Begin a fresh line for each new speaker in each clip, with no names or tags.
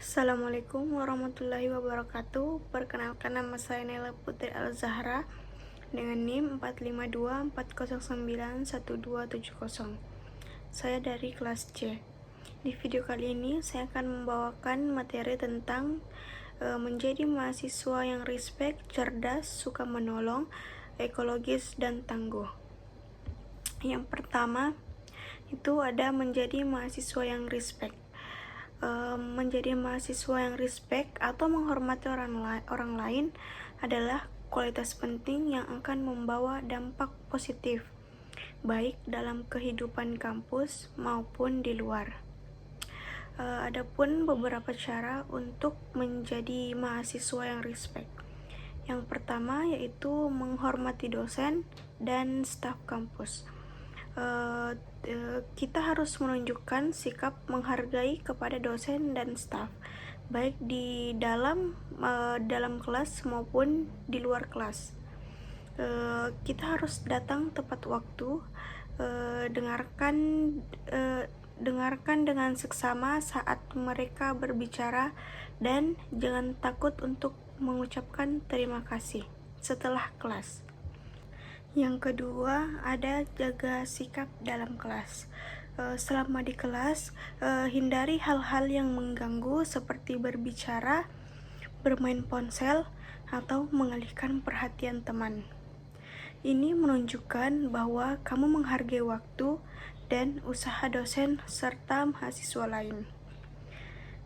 Assalamualaikum warahmatullahi wabarakatuh. Perkenalkan, nama saya Nela Putri Al-Zahra dengan NIM 452409127. Saya dari kelas C. Di video kali ini saya akan membawakan materi tentang menjadi mahasiswa yang respect, cerdas, suka menolong, ekologis, dan tangguh. Yang pertama itu ada menjadi mahasiswa yang respect. Menjadi mahasiswa yang respect atau menghormati orang lain adalah kualitas penting yang akan membawa dampak positif, baik dalam kehidupan kampus maupun di luar. Adapun beberapa cara untuk menjadi mahasiswa yang respect. Yang pertama yaitu menghormati dosen dan staf kampus. Kita harus menunjukkan sikap menghargai kepada dosen dan staf, baik di dalam kelas maupun di luar kelas. Kita harus datang tepat waktu, dengarkan dengan seksama saat mereka berbicara, dan jangan takut untuk mengucapkan terima kasih setelah kelas. Yang kedua, ada jaga sikap dalam kelas. Selama di kelas, hindari hal-hal yang mengganggu seperti berbicara, bermain ponsel, atau mengalihkan perhatian teman. Ini menunjukkan bahwa kamu menghargai waktu dan usaha dosen serta mahasiswa lain.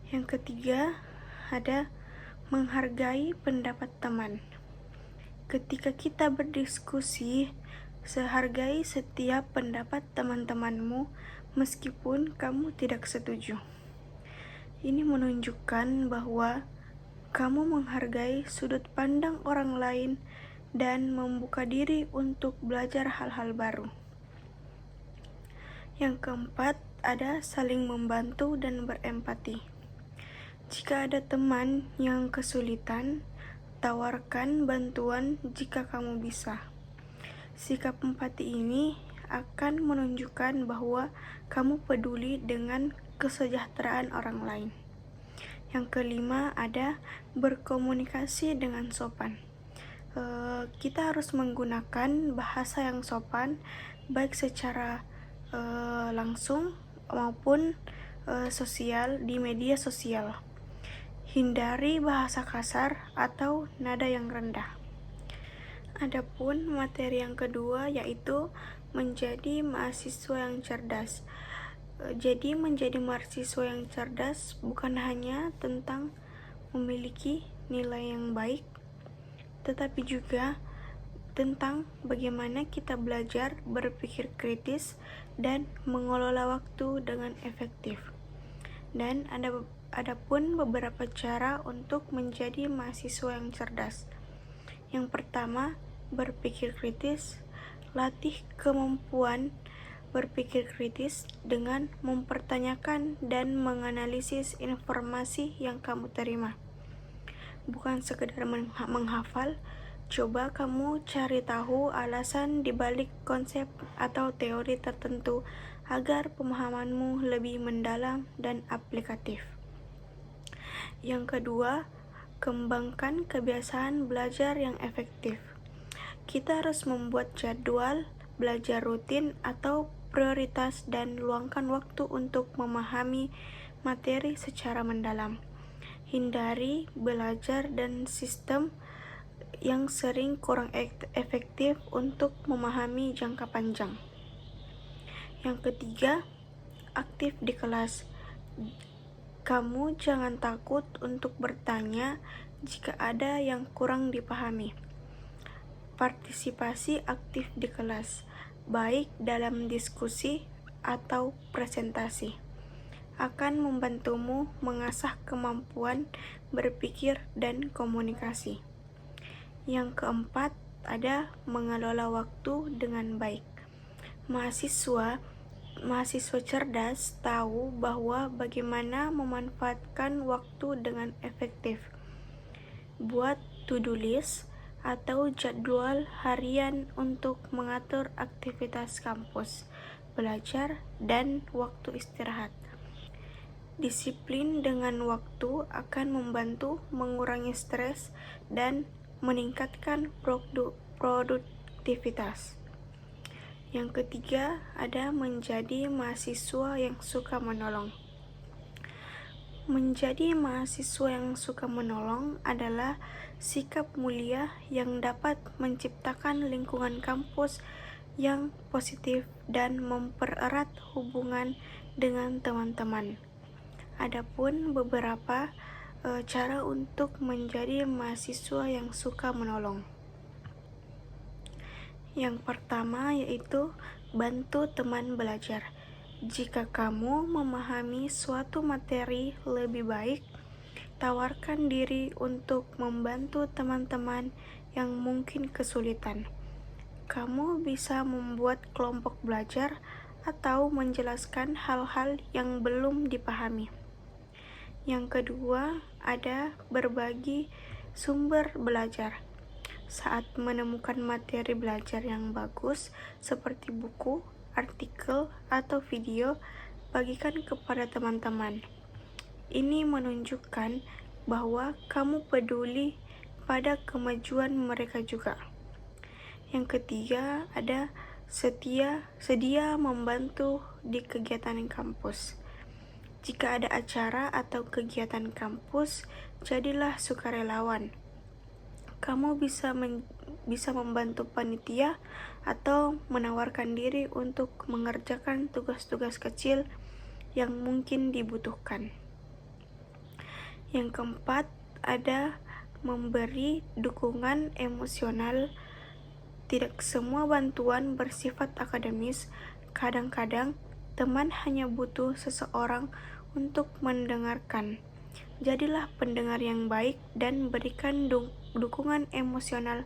Yang ketiga, ada menghargai pendapat teman. Ketika kita berdiskusi, sehargai setiap pendapat teman-temanmu meskipun kamu tidak setuju. Ini menunjukkan bahwa kamu menghargai sudut pandang orang lain dan membuka diri untuk belajar hal-hal baru. Yang keempat, ada saling membantu dan berempati. Jika ada teman yang kesulitan, tawarkan bantuan jika kamu bisa. Sikap empati ini akan menunjukkan bahwa kamu peduli dengan kesejahteraan orang lain. Yang kelima, ada berkomunikasi dengan sopan. Kita harus menggunakan bahasa yang sopan, baik secara langsung maupun di media sosial. Hindari bahasa kasar atau nada yang rendah. Adapun materi yang kedua yaitu menjadi mahasiswa yang cerdas. Jadi menjadi mahasiswa yang cerdas bukan hanya tentang memiliki nilai yang baik, tetapi juga tentang bagaimana kita belajar berpikir kritis dan mengelola waktu dengan efektif. Dan adapun beberapa cara untuk menjadi mahasiswa yang cerdas. Yang pertama, berpikir kritis. Latih kemampuan berpikir kritis dengan mempertanyakan dan menganalisis informasi yang kamu terima. Bukan sekedar menghafal, coba kamu cari tahu alasan dibalik konsep atau teori tertentu agar pemahamanmu lebih mendalam dan aplikatif. Yang kedua, kembangkan kebiasaan belajar yang efektif. Kita harus membuat jadwal belajar rutin atau prioritas dan luangkan waktu untuk memahami materi secara mendalam. Hindari belajar dan sistem yang sering kurang efektif untuk memahami jangka panjang. Yang ketiga, aktif di kelas. Kamu jangan takut untuk bertanya jika ada yang kurang dipahami. Partisipasi aktif di kelas, baik dalam diskusi atau presentasi, akan membantumu mengasah kemampuan berpikir dan komunikasi. Yang keempat, ada mengelola waktu dengan baik. Mahasiswa cerdas tahu bahwa bagaimana memanfaatkan waktu dengan efektif. Buat to-do list atau jadwal harian untuk mengatur aktivitas kampus, belajar, dan waktu istirahat. Disiplin dengan waktu akan membantu mengurangi stres dan meningkatkan produktivitas. Yang ketiga, ada menjadi mahasiswa yang suka menolong. Menjadi mahasiswa yang suka menolong adalah sikap mulia yang dapat menciptakan lingkungan kampus yang positif dan mempererat hubungan dengan teman-teman. Adapun beberapa cara untuk menjadi mahasiswa yang suka menolong. Yang pertama yaitu bantu teman belajar. Jika kamu memahami suatu materi lebih baik, tawarkan diri untuk membantu teman-teman yang mungkin kesulitan. Kamu bisa membuat kelompok belajar atau menjelaskan hal-hal yang belum dipahami. Yang kedua, ada berbagi sumber belajar. Saat menemukan materi belajar yang bagus, seperti buku, artikel, atau video, bagikan kepada teman-teman. Ini menunjukkan bahwa kamu peduli pada kemajuan mereka juga. Yang ketiga, ada sedia membantu di kegiatan kampus. Jika ada acara atau kegiatan kampus, jadilah sukarelawan. Kamu bisa membantu panitia atau menawarkan diri untuk mengerjakan tugas-tugas kecil yang mungkin dibutuhkan. Yang keempat, ada memberi dukungan emosional. Tidak semua bantuan bersifat akademis. Kadang-kadang teman hanya butuh seseorang untuk mendengarkan. Jadilah pendengar yang baik dan berikan dukungan emosional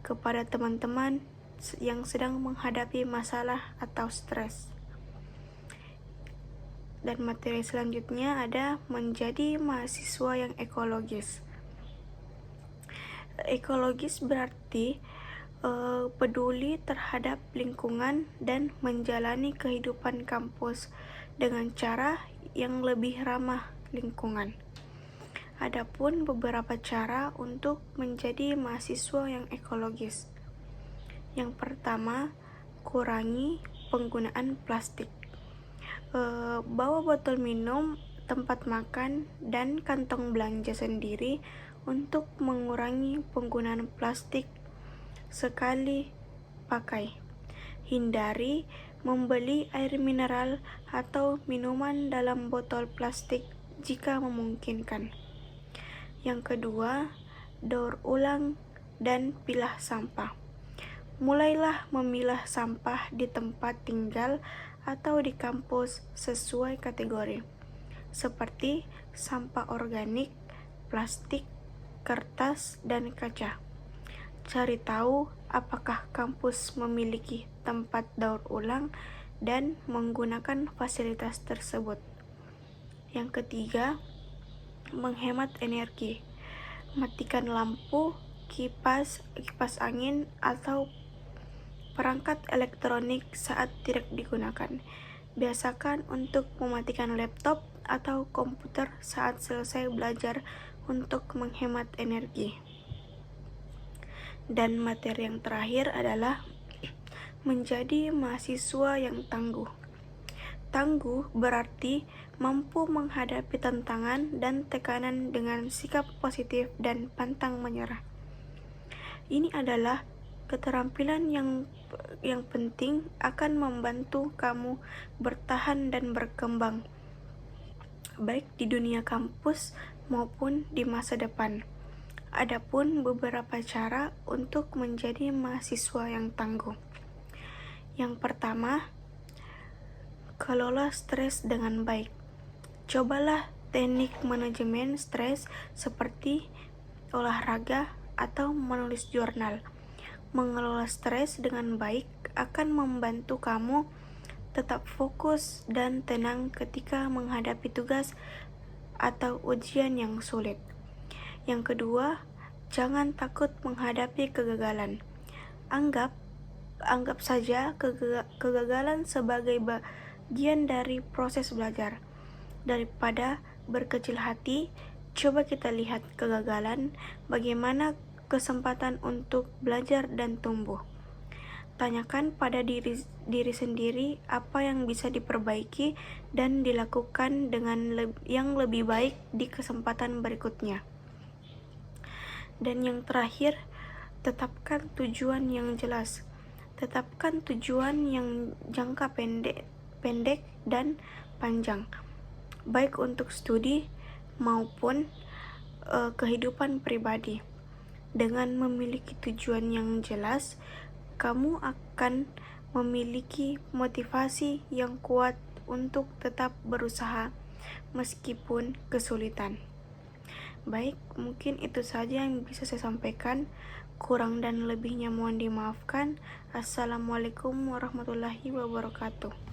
kepada teman-teman yang sedang menghadapi masalah atau stres. Dan materi selanjutnya ada menjadi mahasiswa yang ekologis. Ekologis berarti peduli terhadap lingkungan dan menjalani kehidupan kampus dengan cara yang lebih ramah lingkungan. Adapun beberapa cara untuk menjadi mahasiswa yang ekologis. Yang pertama, kurangi penggunaan plastik. Bawa botol minum, tempat makan, dan kantong belanja sendiri untuk mengurangi penggunaan plastik sekali pakai. Hindari membeli air mineral atau minuman dalam botol plastik jika memungkinkan. Yang kedua, daur ulang dan pilah sampah. Mulailah memilah sampah di tempat tinggal atau di kampus sesuai kategori, seperti sampah organik, plastik, kertas, dan kaca. Cari tahu apakah kampus memiliki tempat daur ulang dan menggunakan fasilitas tersebut. Yang ketiga, menghemat energi. Matikan lampu, kipas angin, atau perangkat elektronik saat tidak digunakan. Biasakan untuk mematikan laptop atau komputer saat selesai belajar untuk menghemat energi. Dan materi yang terakhir adalah menjadi mahasiswa yang tangguh. Tangguh berarti mampu menghadapi tantangan dan tekanan dengan sikap positif dan pantang menyerah. Ini adalah keterampilan yang penting akan membantu kamu bertahan dan berkembang, baik di dunia kampus maupun di masa depan. Adapun beberapa cara untuk menjadi mahasiswa yang tangguh. Yang pertama, kelola stres dengan baik. Cobalah teknik manajemen stres seperti olahraga atau menulis jurnal. Mengelola stres dengan baik akan membantu kamu tetap fokus dan tenang ketika menghadapi tugas atau ujian yang sulit. Yang kedua, jangan takut menghadapi kegagalan. Anggap saja kegagalan sebagai bagian dari proses belajar. Daripada berkecil hati, coba kita lihat kegagalan, bagaimana kesempatan untuk belajar dan tumbuh. Tanyakan pada diri sendiri apa yang bisa diperbaiki dan dilakukan dengan yang lebih baik di kesempatan berikutnya. Dan yang terakhir, tetapkan tujuan yang jelas. Tetapkan tujuan yang jangka pendek dan panjang, baik untuk studi maupun kehidupan pribadi. Dengan memiliki tujuan yang jelas, kamu akan memiliki motivasi yang kuat untuk tetap berusaha meskipun kesulitan. Baik, mungkin itu saja yang bisa saya sampaikan. Kurang dan lebihnya mohon dimaafkan. Assalamualaikum warahmatullahi wabarakatuh.